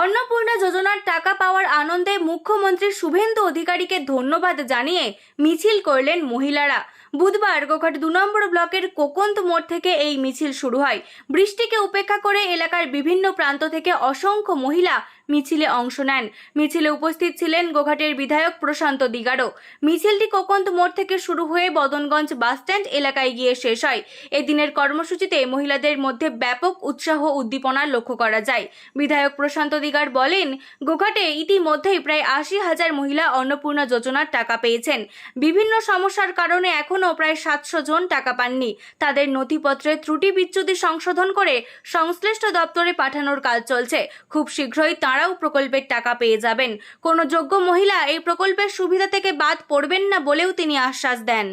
অন্নপূর্ণা যোজনার টাকা পাওয়ার আনন্দে মুখ্যমন্ত্রী শুভেন্দু অধিকারীকে ধন্যবাদ জানিয়ে মিছিল করলেন মহিলারা। বুধবার গোঘাট 2 নম্বর ব্লকের কোকন্ত মোড় থেকে এই মিছিল শুরু হয়। বৃষ্টিকে উপেক্ষা করে এলাকার বিভিন্ন প্রান্ত থেকে অসংখ্য মহিলা মিছিলে অংশ নেন। মিছিলে উপস্থিত ছিলেন গোঘাটের বিধায়ক প্রশান্ত দিগাড়ো। মিছিলটি কোকন্ত মোড় থেকে শুরু হয়ে বদনগঞ্জ বাসস্ট্যান্ড এলাকায় গিয়ে শেষ হয়। এদিনের কর্মসূচিতে মহিলাদের মধ্যে ব্যাপক উৎসাহ উদ্দীপনা লক্ষ্য করা যায়। বিধায়ক প্রশান্ত দিগাড় বলেন, গোঘাটে ইতিমধ্যেই প্রায় 80,000 মহিলা অন্নপূর্ণা যোজনার টাকা পেয়েছেন। বিভিন্ন সমস্যার কারণে এখনও প্রায় 700 জন টাকা পাননি। তাদের নথিপত্রে ত্রুটি বিচ্যুতি সংশোধন করে সংশ্লিষ্ট দপ্তরে পাঠানোর কাজ চলছে। খুব শীঘ্রই তাঁরাও প্রকল্পের টাকা পেয়ে যাবেন। কোনো যোগ্য মহিলা এই প্রকল্পের সুবিধা থেকে বাদ পড়বেন না বলেও তিনি আশ্বাস দেন।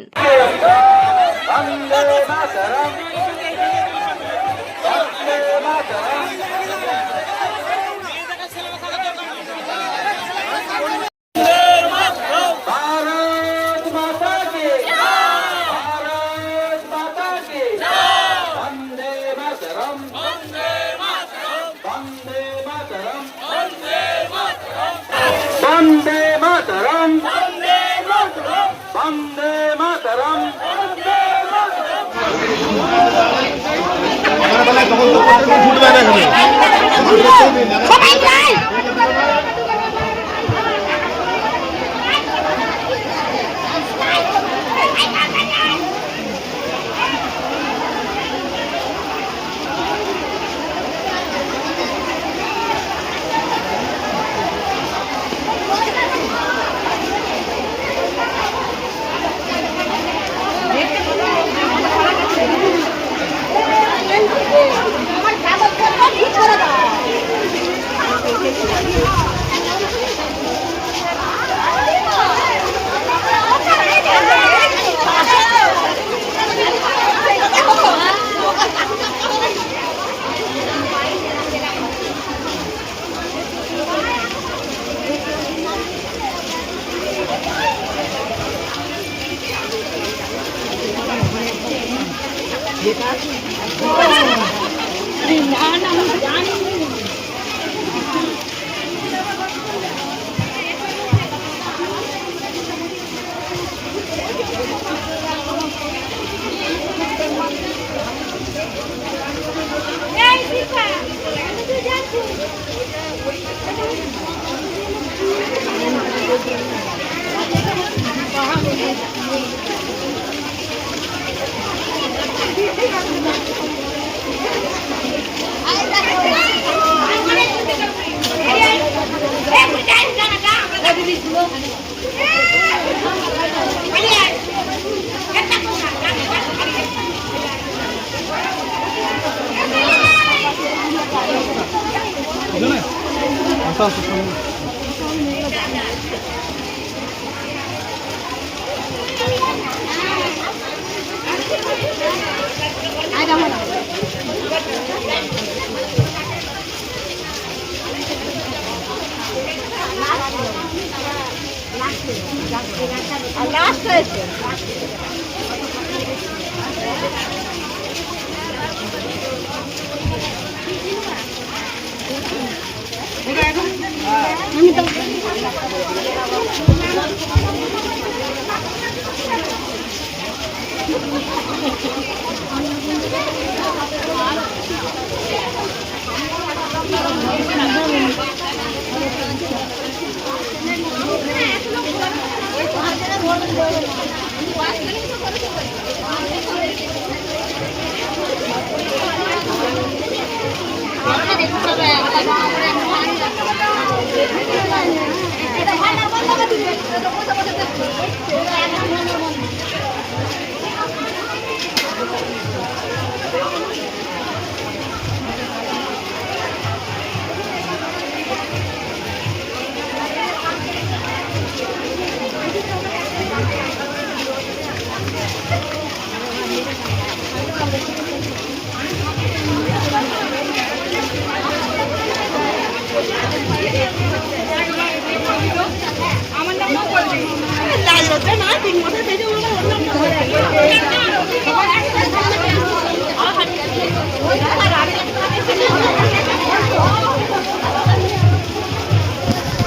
वंदे मातरम, वंदे मातरम, वंदे मातरम।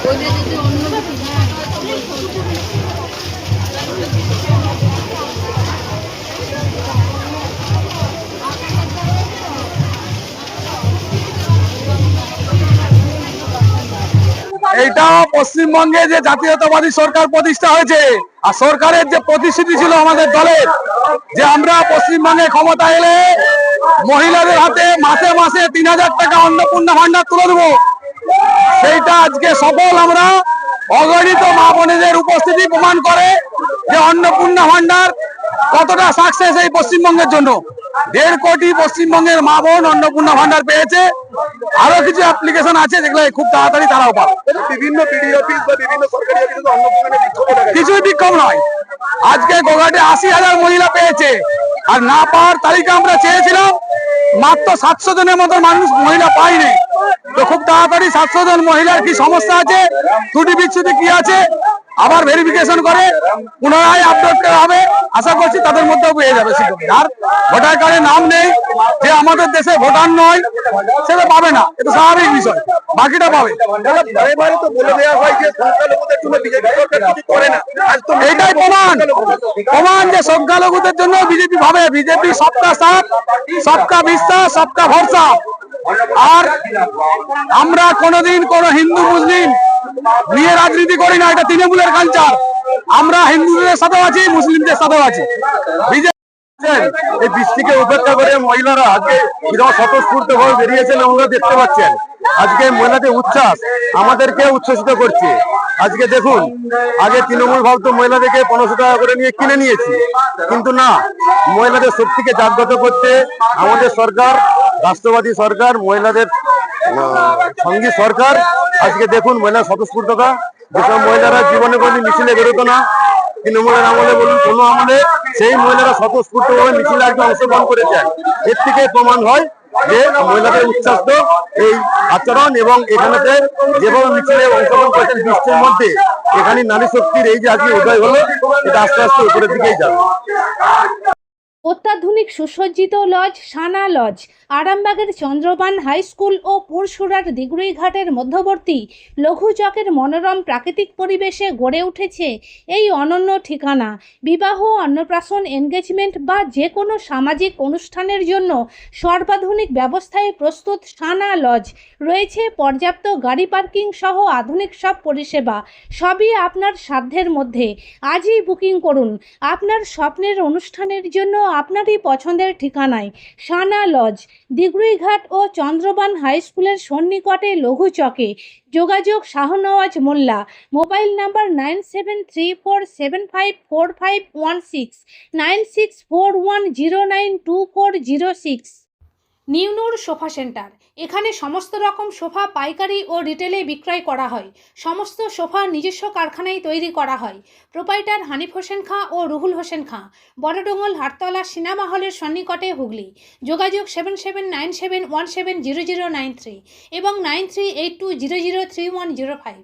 এইটা পশ্চিমবঙ্গে যে জাতীয়তাবাদী সরকার প্রতিষ্ঠা হয়েছে আর সরকারের যে প্রতিশ্রুতি ছিল আমাদের দলের যে আমরা পশ্চিমবঙ্গে ক্ষমতা এলে মহিলাদের হাতে মাসে মাসে 3000 টাকা অন্নপূর্ণা ভান্ডার তুলে দেবো, সেইটা আজকে সফল আমরা অগণিত মা বোনেদের উপস্থিতি প্রমাণ করে যে অন্নপূর্ণা ভান্ডার কতটা সাকসেস এই পশ্চিমবঙ্গের জন্য। 1.5 কোটি পশ্চিমবঙ্গের মা বোন অন্নপূর্ণা ভান্ডার পেয়েছে। আরো কিছু অ্যাপ্লিকেশন আছে যেগুলো খুব তাড়াতাড়ি তারাও পাবে। বিভিন্ন বিডিও অফিস বা বিভিন্ন সরকারি অফিসে অন্নপূর্ণা বিক্ষোভ দেখা যায়। কিছুই বিক্ষোভ নয়, আজকে গোঘাটে 80,000 মহিলা পেয়েছে আর না পাওয়ার তালিকা আমরা চেয়েছিলাম, মাত্র 700 জনের মতো মানুষ মহিলা পায়নি। তো খুব তাড়াতাড়ি 700 জন মহিলার কি সমস্যা আছে, ত্রুটি বিচ্ছুতি কি আছে আবার ভেরিফিকেশন করে পুনরায় আপলোড করা হবে। আশা করছি তাদের মধ্যেও পেয়ে যাবে। আর ভোটার কার্ডে নাম নেই, যে আমাদের দেশে ভোটার নয় সেটা পাবে না, এটা স্বাভাবিক বিষয়, বাকিটা পাবে। এবারে তো বলে দেওয়া হয় যে সংখ্যালঘুদের জন্য বিজেপি সরকার কিছু করে না। আজ তো এইটাই প্রমাণ যে সংখ্যালঘুদের জন্য বিজেপি ভাবে। বিজেপি সবকা সাথ, সবকা বিশ্বাস, সবকা ভরসা। আর আমরা কোনোদিন কোন হিন্দু মুসলিম নিয়ে রাজনীতি করি না, এটা তৃণমূলের কালচার। আমরা হিন্দুদের সাথেও আছি, মুসলিমদের সাথেও আছি। বিজেপি এই বৃষ্টিকে উপেক্ষা করে মহিলারা আজকে বিরাট স্বতঃস্ফূর্ত ভাবে বেরিয়েছেন, আমরা দেখতে পাচ্ছেন। আজকে মহিলাদের উচ্ছ্বাস আমাদেরকে উচ্ছ্বসিত করছে। আজকে দেখুন, আগে তৃণমূল ভাবতো মহিলাদেরকে 1500 টাকা করে নিয়ে কিনে নিয়েছি, কিন্তু না, মহিলাদের শক্তিকে জাগ্রত করতে আমাদের সরকার, রাষ্ট্রবাদী সরকার, মহিলাদের সঙ্গী সরকার। আজকে দেখুন মহিলা স্বতঃস্ফূর্ততা, যেসব মহিলারা জীবনে কোনদিন মিছিলে বেরোতো না, তৃণমূলের আমলে বলুন কোনো আমলে, সেই মহিলারা স্বতঃস্ফূর্তভাবে মিছিলে আজকে অংশগ্রহণ করেছেন। এর থেকে প্রমাণ হয় যে মহিলাদের উচ্ছ্বাস এই আচরণ এবং এখানেতে যেভাবে মিছিলে অংশগ্রহণ করেছেন বৃষ্টির মধ্যে, এখানে নারী শক্তির এই যে আজকে উদয় হলো, এটা আস্তে আস্তে উপরের দিকেই যাবে। অত্যাধুনিক সুসজ্জিত লজ সানা লজ আরামবাগের চন্দ্রবান হাই স্কুল ও পুরসুরার দিগুড়িঘাটের মধ্যবর্তী লঘু চকের মনোরম প্রাকৃতিক পরিবেশে গড়ে উঠেছে এই অনন্য ঠিকানা। বিবাহ, অন্নপ্রাশন, এনগেজমেন্ট বা যে কোনো সামাজিক অনুষ্ঠানের জন্য সর্বাধুনিক ব্যবস্থায় প্রস্তুত সানা লজ। রয়েছে পর্যাপ্ত গাড়ি পার্কিং সহ আধুনিক সব পরিষেবা, সবই আপনার সাধ্যের মধ্যে। আজই বুকিং করুন আপনার স্বপ্নের অনুষ্ঠানের জন্য আপনারই পছন্দের ঠিকানায়। সানা লজ, দিগুড়িঘাট ও চন্দ্রবান হাই স্কুলের সন্নিকটে লঘু চকে। যোগাযোগ শাহনওয়াজ মোল্লা। Mobile number 9734754516, 9641092406। নিউনুর সোফা সেন্টার, এখানে সমস্ত রকম সোফা পাইকারি ও রিটেলে বিক্রয় করা হয়। সমস্ত সোফা নিজস্ব কারখানায় তৈরি করা হয়। প্রোপাইটার হানিফ হোসেন খাঁ ও রুহুল হোসেন খাঁ, বড়ডোঙ্গল হাটতলা সিনেমা হলের সন্নিকটে, হুগলি। যোগাযোগ 7797170093 এবং 9382003105।